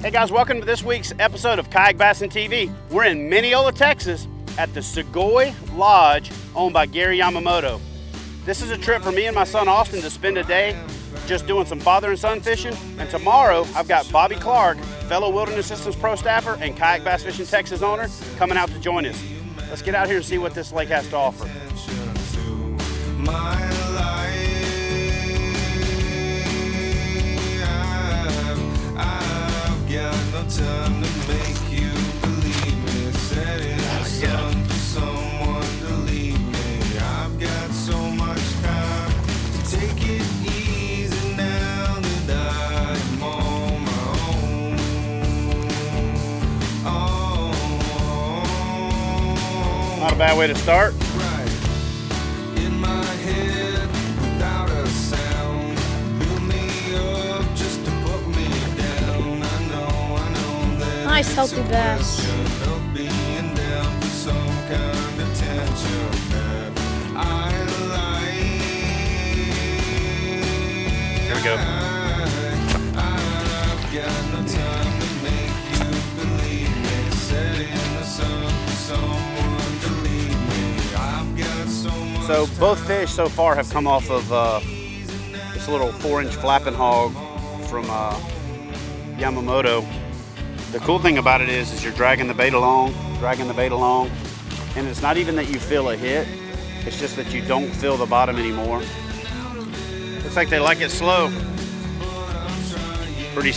Hey guys, welcome to this week's episode of Kayak Bassin TV. We're in Mineola, Texas at the Sugoi Lodge owned by Gary Yamamoto. This is a trip for me and my son Austin to spend a day just doing some father and son fishing. And tomorrow I've got Bobby Clark, fellow Wilderness Systems Pro staffer and Kayak Bass Fishing Texas owner, coming out to join us. Let's get out here and see what this lake has to offer. Time to make you believe me, setting the sun for someone to leave me. I've got so much time to take it easy now that I'm on my own. Not a bad way to start. Right in my head without a sound, build me up just to put me down. Nice healthy bass. Here we go. So both fish so far have come off of this little 4-inch flapping hog from Yamamoto. The cool thing about it is you're dragging the bait along, and it's not even that you feel a hit, it's just that you don't feel the bottom anymore. Looks like they like it slow. Pretty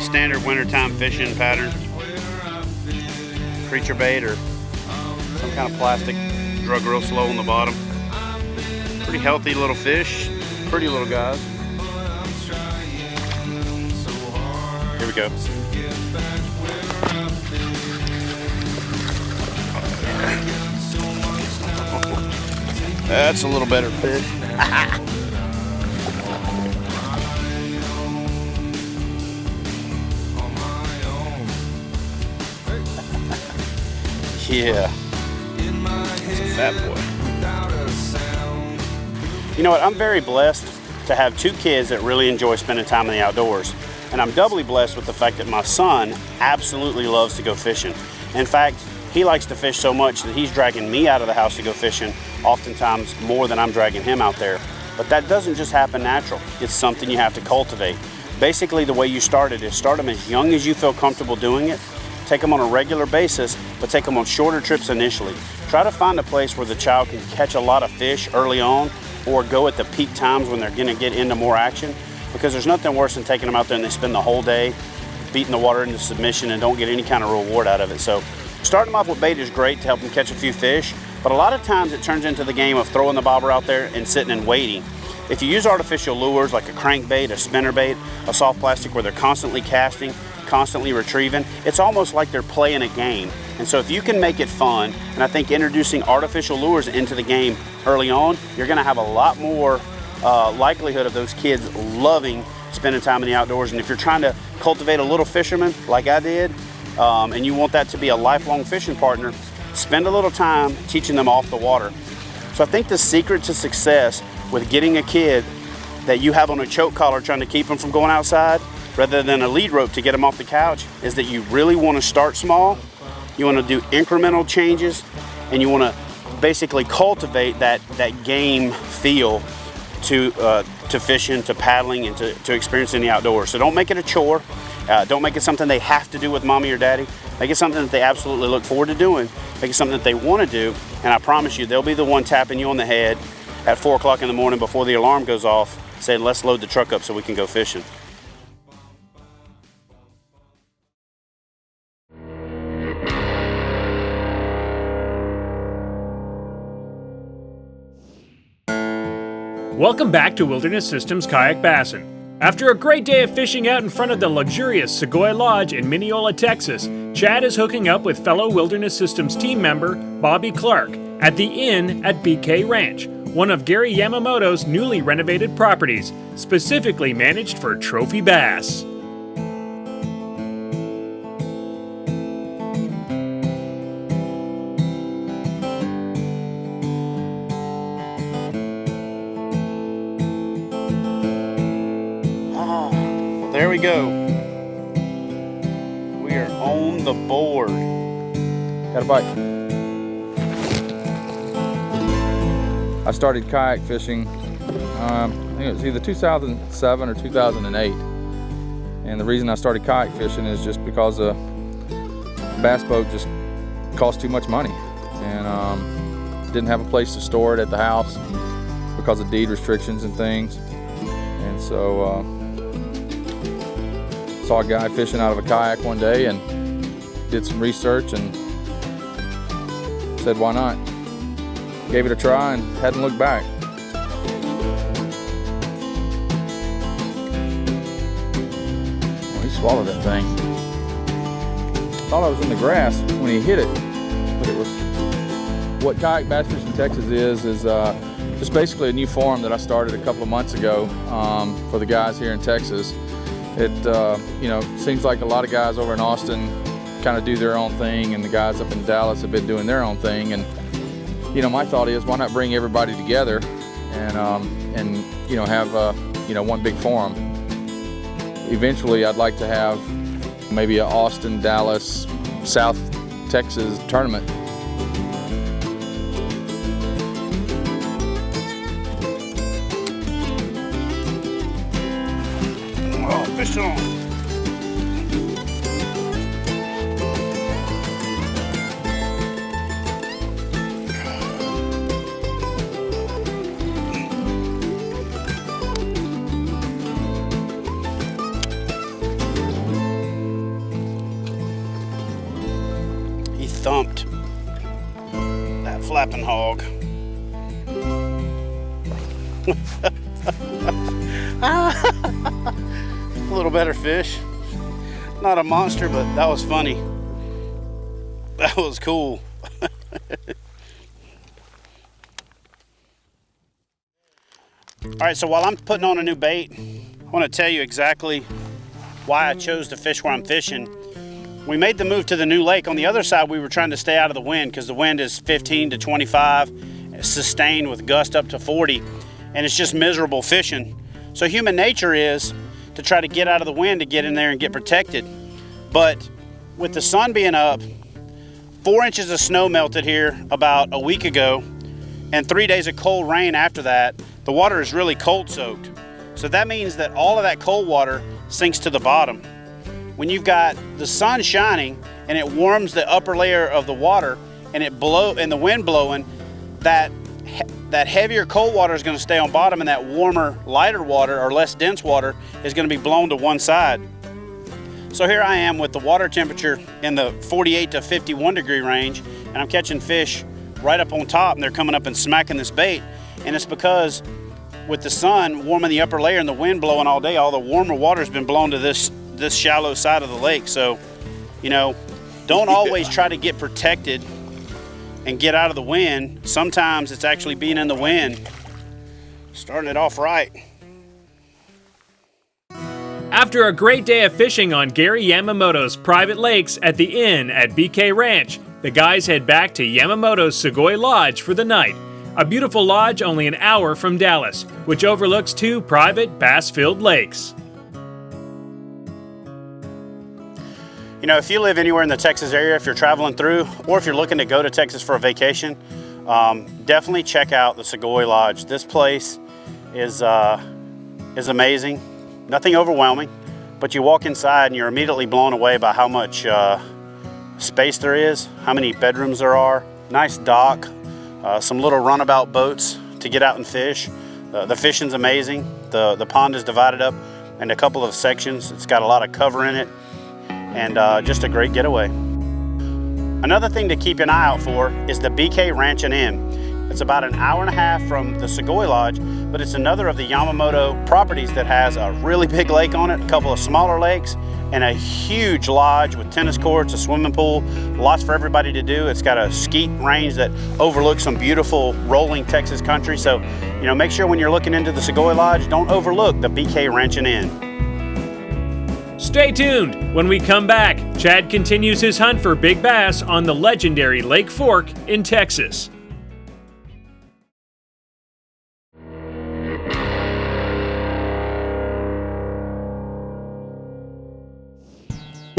standard wintertime fishing pattern. Creature bait or some kind of plastic, drug real slow on the bottom. Pretty healthy little fish, pretty little guys. Here we go. That's a little better fish. Yeah, it's a fat boy. You know what, I'm very blessed to have two kids that really enjoy spending time in the outdoors. And I'm doubly blessed with the fact that my son absolutely loves to go fishing. In fact, he likes to fish so much that he's dragging me out of the house to go fishing, oftentimes more than I'm dragging him out there. But that doesn't just happen natural. It's something you have to cultivate. Basically, the way you start it is start them as young as you feel comfortable doing it. Take them on a regular basis, but take them on shorter trips initially. Try to find a place where the child can catch a lot of fish early on or go at the peak times when they're gonna get into more action. Because there's nothing worse than taking them out there and they spend the whole day beating the water into submission and don't get any kind of reward out of it. So starting them off with bait is great to help them catch a few fish, but a lot of times it turns into the game of throwing the bobber out there and sitting and waiting. If you use artificial lures like a crankbait, a spinnerbait, a soft plastic where they're constantly casting, constantly retrieving, it's almost like they're playing a game. And so if you can make it fun, and I think introducing artificial lures into the game early on, you're gonna have a lot more likelihood of those kids loving spending time in the outdoors. And if you're trying to cultivate a little fisherman like I did, and you want that to be a lifelong fishing partner, spend a little time teaching them off the water. So I think the secret to success with getting a kid that you have on a choke collar trying to keep them from going outside rather than a lead rope to get them off the couch is that you really want to start small. You want to do incremental changes, and you want to basically cultivate that game feel to fishing, to paddling, and to experiencing the outdoors. So don't make it a chore. Don't make it something they have to do with mommy or daddy. Make it something that they absolutely look forward to doing. Make it something that they want to do. And I promise you, they'll be the one tapping you on the head at 4 o'clock in the morning before the alarm goes off, saying, let's load the truck up so we can go fishing. Welcome back to Wilderness Systems Kayak Bassin. After a great day of fishing out in front of the luxurious Sugoi Lodge in Mineola, Texas, Chad is hooking up with fellow Wilderness Systems team member Bobby Clark at the inn at BK Ranch, one of Gary Yamamoto's newly renovated properties, specifically managed for trophy bass. There we go. on the board. Got a bite. I started kayak fishing, I think it was either 2007 or 2008. And the reason I started kayak fishing is just because a bass boat just cost too much money. And didn't have a place to store it at the house because of deed restrictions and things. And so saw a guy fishing out of a kayak one day and did some research and said, why not? Gave it a try and hadn't looked back. Well, he swallowed that thing. Thought I was in the grass when he hit it, but it was. What kayak bass fishing in Texas is just basically a new forum that I started a couple of months ago for the guys here in Texas. It seems like a lot of guys over in Austin kind of do their own thing, and the guys up in Dallas have been doing their own thing. And my thought is, why not bring everybody together and have one big forum. Eventually, I'd like to have maybe a Austin, Dallas, South Texas tournament. Oh, fish on. Thumped that flapping hog. A little better fish. Not a monster, but that was funny. That was cool. All right, so while I'm putting on a new bait, I want to tell you exactly why I chose to fish where I'm fishing. We made the move to the new lake. On the other side, we were trying to stay out of the wind because the wind is 15 to 25, sustained with gust up to 40, and it's just miserable fishing. So human nature is to try to get out of the wind to get in there and get protected. But with the sun being up, 4 inches of snow melted here about a week ago, and 3 days of cold rain after that, the water is really cold soaked. So that means that all of that cold water sinks to the bottom. When you've got the sun shining and it warms the upper layer of the water and the wind blowing, that heavier cold water is going to stay on bottom, and that warmer, lighter water or less dense water is going to be blown to one side. So here I am with the water temperature in the 48 to 51 degree range, and I'm catching fish right up on top, and they're coming up and smacking this bait. And it's because with the sun warming the upper layer and the wind blowing all day, all the warmer water has been blown to this shallow side of the lake. So, don't always try to get protected and get out of the wind. Sometimes it's actually being in the wind, starting it off right. After a great day of fishing on Gary Yamamoto's private lakes at the inn at BK Ranch, the guys head back to Yamamoto's Sugoi Lodge for the night. A beautiful lodge only an hour from Dallas, which overlooks 2 private bass-filled lakes. If you live anywhere in the Texas area, if you're traveling through, or if you're looking to go to Texas for a vacation, definitely check out the Sugoi Lodge. This place is amazing. Nothing overwhelming, but you walk inside and you're immediately blown away by how much space there is, how many bedrooms there are. Nice dock, some little runabout boats to get out and fish. The fishing's amazing. The pond is divided up into a couple of sections. It's got a lot of cover in it, and just a great getaway. Another thing to keep an eye out for is the BK Ranch and Inn. It's about an hour and a half from the Sugoi Lodge, but it's another of the Yamamoto properties that has a really big lake on it, a couple of smaller lakes, and a huge lodge with tennis courts, a swimming pool, lots for everybody to do. It's got a skeet range that overlooks some beautiful rolling Texas country. So, make sure when you're looking into the Sugoi Lodge, don't overlook the BK Ranch and Inn. Stay tuned. When we come back, Chad continues his hunt for big bass on the legendary Lake Fork in Texas.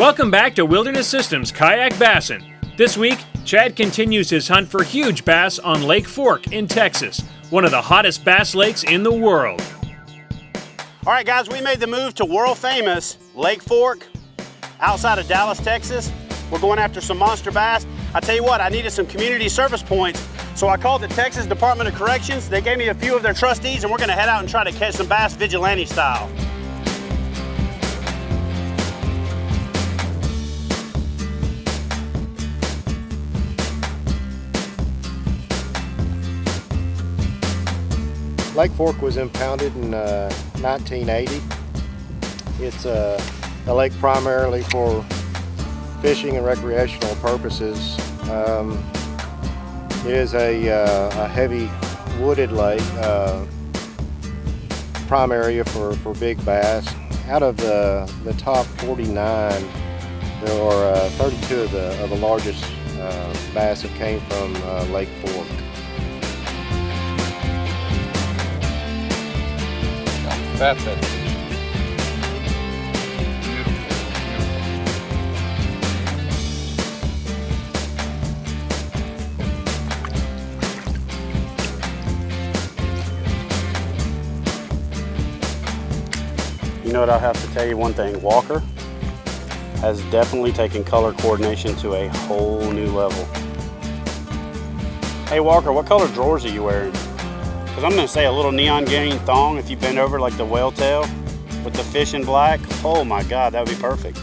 Welcome back to Wilderness Systems Kayak Bassin. This week, Chad continues his hunt for huge bass on Lake Fork in Texas, one of the hottest bass lakes in the world. All right, guys, we made the move to world famous Lake Fork outside of Dallas, Texas. We're going after some monster bass. I tell you what, I needed some community service points, so I called the Texas Department of Corrections. They gave me a few of their trustees, and we're gonna head out and try to catch some bass vigilante style. Lake Fork was impounded in 1980. It's a lake primarily for fishing and recreational purposes. It is a heavy wooded lake, prime area for big bass. Out of the top 49, there are 32 of the largest bass that came from Lake Fork. That's it. You know what, I'll have to tell you one thing. Walker has definitely taken color coordination to a whole new level. Hey Walker, what color drawers are you wearing? Because I'm going to say a little neon green thong if you bend over like the whale tail with the fish in black. Oh my God, that would be perfect.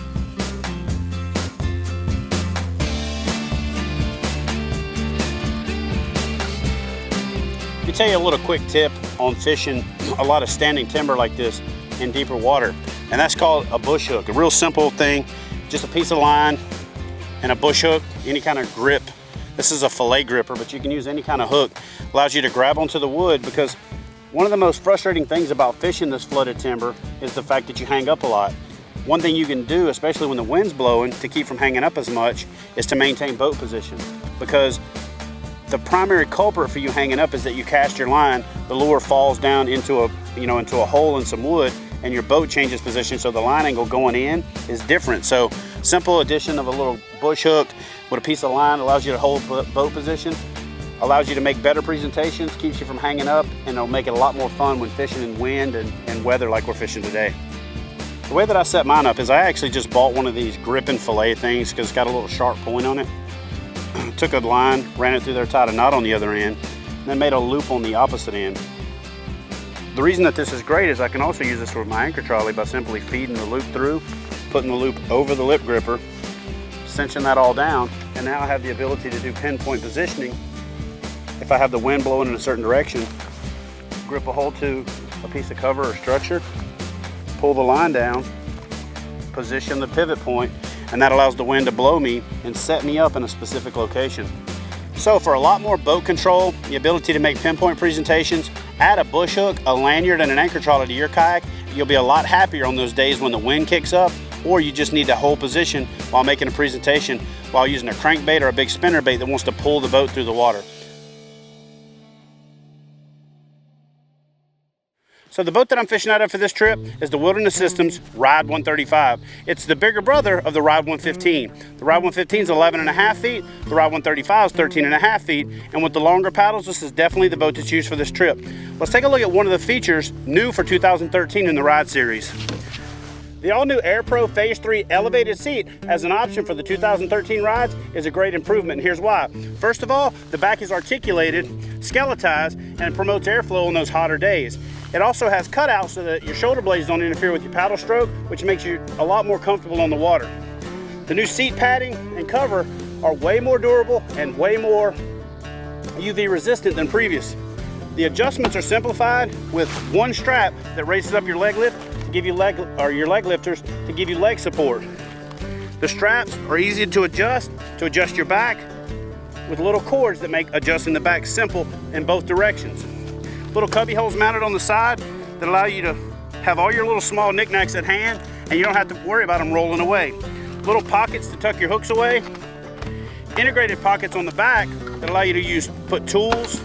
Let me tell you a little quick tip on fishing a lot of standing timber like this in deeper water, and that's called a bush hook. A real simple thing, just a piece of line and a bush hook, any kind of grip. This is a fillet gripper, but you can use any kind of hook. Allows you to grab onto the wood, because one of the most frustrating things about fishing this flooded timber is the fact that you hang up a lot. One thing you can do, especially when the wind's blowing, to keep from hanging up as much, is to maintain boat position. Because the primary culprit for you hanging up is that you cast your line, the lure falls down into a hole in some wood, and your boat changes position, so the line angle going in is different. So simple addition of a little bush hook with a piece of line allows you to hold boat position, allows you to make better presentations, keeps you from hanging up, and it'll make it a lot more fun when fishing in wind and weather like we're fishing today. The way that I set mine up is I actually just bought one of these grip and fillet things because it's got a little sharp point on it. Took a line, ran it through there, tied a knot on the other end, and then made a loop on the opposite end. The reason that this is great is I can also use this with my anchor trolley by simply feeding the loop through, putting the loop over the lip gripper, cinching that all down, and now I have the ability to do pinpoint positioning. If I have the wind blowing in a certain direction, grip a hold to a piece of cover or structure, pull the line down, position the pivot point, and that allows the wind to blow me and set me up in a specific location. So for a lot more boat control, the ability to make pinpoint presentations, add a bush hook, a lanyard, and an anchor trolley to your kayak. You'll be a lot happier on those days when the wind kicks up, or you just need to hold position while making a presentation while using a crankbait or a big spinnerbait that wants to pull the boat through the water. So the boat that I'm fishing out of for this trip is the Wilderness Systems Ride 135. It's the bigger brother of the Ride 115. The Ride 115 is 11.5 feet, the Ride 135 is 13.5 feet, and with the longer paddles, this is definitely the boat to choose for this trip. Let's take a look at one of the features new for 2013 in the Ride series. The all-new Air Pro Phase 3 elevated seat as an option for the 2013 rides is a great improvement, and here's why. First of all, the back is articulated, skeletized, and promotes airflow on those hotter days. It also has cutouts so that your shoulder blades don't interfere with your paddle stroke, which makes you a lot more comfortable on the water. The new seat padding and cover are way more durable and way more UV resistant than previous. The adjustments are simplified with one strap that raises up your leg lift to give you your leg lifters to give you leg support. The straps are easy to adjust your back with little cords that make adjusting the back simple in both directions. Little cubby holes mounted on the side that allow you to have all your little small knickknacks at hand, and you don't have to worry about them rolling away. Little pockets to tuck your hooks away. Integrated pockets on the back that allow you to put tools,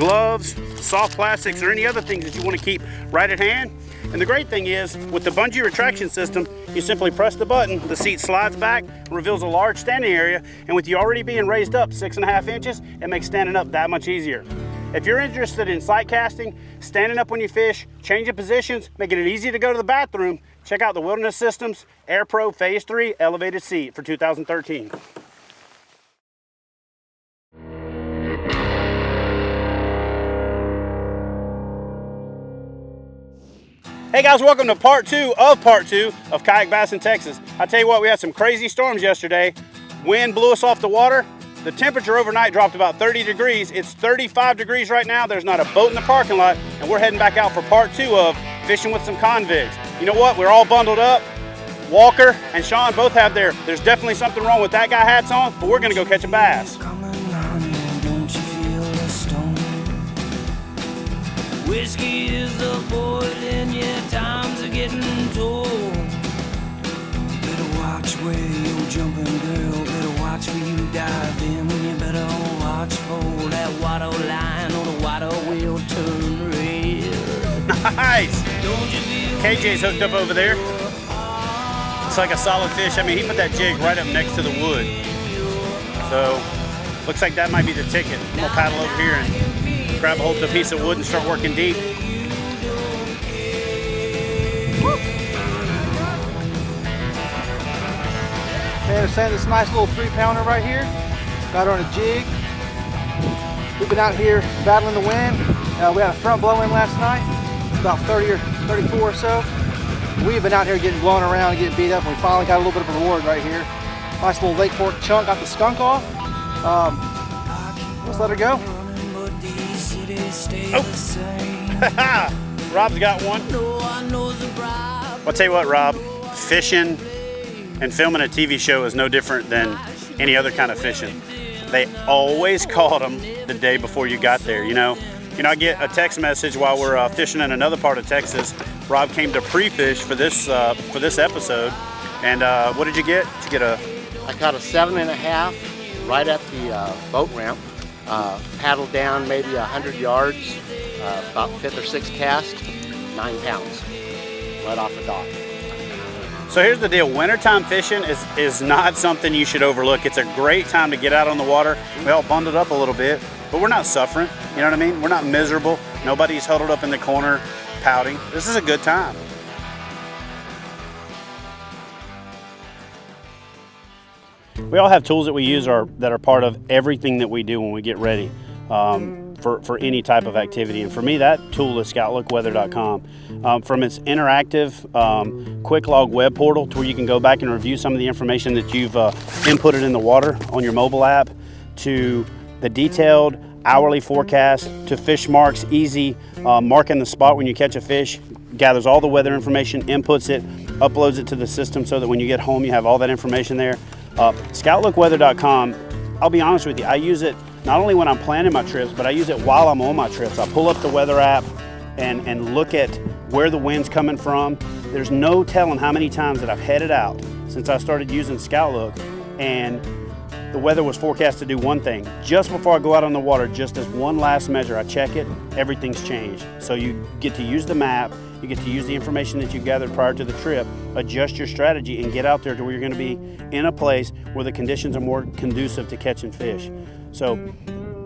gloves, soft plastics, or any other things that you want to keep right at hand. And the great thing is, with the bungee retraction system, you simply press the button, the seat slides back, reveals a large standing area, and with you already being raised up 6.5 inches, it makes standing up that much easier. If you're interested in sight casting, standing up when you fish, changing positions, making it easy to go to the bathroom, check out the Wilderness Systems Air Pro Phase 3 Elevated Seat for 2013. Hey guys, welcome to part two of Kayak Bass in Texas. I tell you what, we had some crazy storms yesterday. Wind blew us off the water. The temperature overnight dropped about 30 degrees. It's 35 degrees right now. There's not a boat in the parking lot, and we're heading back out for part two of fishing with some convicts. You know what? We're all bundled up. Walker and Sean both have there's definitely something wrong with that guy hats on, but we're gonna go catch a bass. Whiskey is a boiling, yeah, times are getting told. Better watch where you're jumping, girl. Better watch where you dive in. You better watch for that water line or the water will turn red. Nice! KJ's hooked up over there. It's like a solid fish. I mean, he put that jig right up next to the wood. So, looks like that might be the ticket. I'm gonna paddle over here and grab a hold of a piece of wood and start working deep. Okay, understand this nice little 3-pounder right here. Got her on a jig. We've been out here battling the wind. We had a front blow in last night. It's about 30 or 34 or so. We've been out here getting blown around and getting beat up, and we finally got a little bit of a reward right here. Nice little Lake Fork chunk. Got the skunk off. Let's let her go. Oh. Rob's got one. I'll tell you what, Rob, fishing and filming a TV show is no different than any other kind of fishing. They always caught them the day before you got there, you know. I get a text message while we're fishing in another part of Texas. Rob came to pre-fish for this episode, and what did you get? Did you get I caught a 7.5 right at the boat ramp. Paddled down maybe 100 yards, about 5th or 6th cast, 9 pounds, right off the dock. So here's the deal, wintertime fishing is not something you should overlook. It's a great time to get out on the water. We all bundled up a little bit, but we're not suffering, you know what I mean? We're not miserable. Nobody's huddled up in the corner pouting. This is a good time. We all have tools that we use that are part of everything that we do when we get ready for any type of activity. And for me, that tool is ScoutLookWeather.com. From its interactive quick log web portal to where you can go back and review some of the information that you've inputted in the water on your mobile app, to the detailed hourly forecast, to fish marks, easy marking the spot when you catch a fish, gathers all the weather information, inputs it, uploads it to the system so that when you get home you have all that information there. ScoutLookWeather.com, I'll be honest with you, I use it not only when I'm planning my trips, but I use it while I'm on my trips. I pull up the weather app and look at where the wind's coming from. There's no telling how many times that I've headed out since I started using ScoutLook, and the weather was forecast to do one thing. Just before I go out on the water, just as one last measure, I check it, everything's changed. So you get to use the map, you get to use the information that you gathered prior to the trip, adjust your strategy, and get out there to where you're going to be in a place where the conditions are more conducive to catching fish. So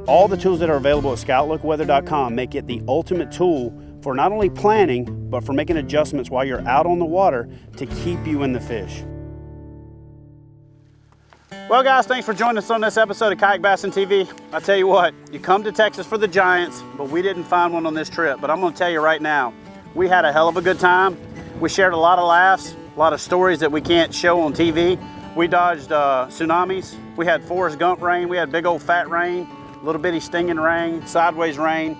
all the tools that are available at ScoutLookWeather.com make it the ultimate tool for not only planning, but for making adjustments while you're out on the water to keep you in the fish. Well guys, thanks for joining us on this episode of Kayak Bassin TV. I tell you what, you come to Texas for the Giants, but we didn't find one on this trip. But I'm gonna tell you right now, we had a hell of a good time. We shared a lot of laughs, a lot of stories that we can't show on TV. We dodged tsunamis. We had Forrest Gump rain. We had big old fat rain, little bitty stinging rain, sideways rain.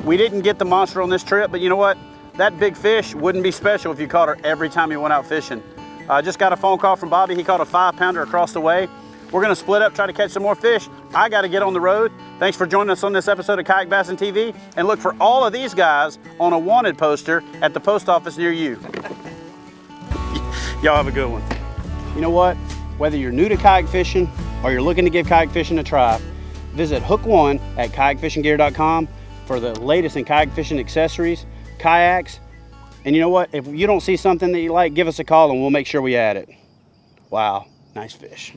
We didn't get the monster on this trip, but you know what? That big fish wouldn't be special if you caught her every time you went out fishing. I just got a phone call from Bobby. He caught a 5-pounder across the way. We're gonna split up, try to catch some more fish. I gotta get on the road. Thanks for joining us on this episode of Kayak Bassin TV, and look for all of these guys on a wanted poster at the post office near you. Y'all have a good one. You know what? Whether you're new to kayak fishing or you're looking to give kayak fishing a try, visit Hook One at kayakfishinggear.com. for the latest in kayak fishing accessories, kayaks. And you know what? If you don't see something that you like, give us a call and we'll make sure we add it. Wow, nice fish.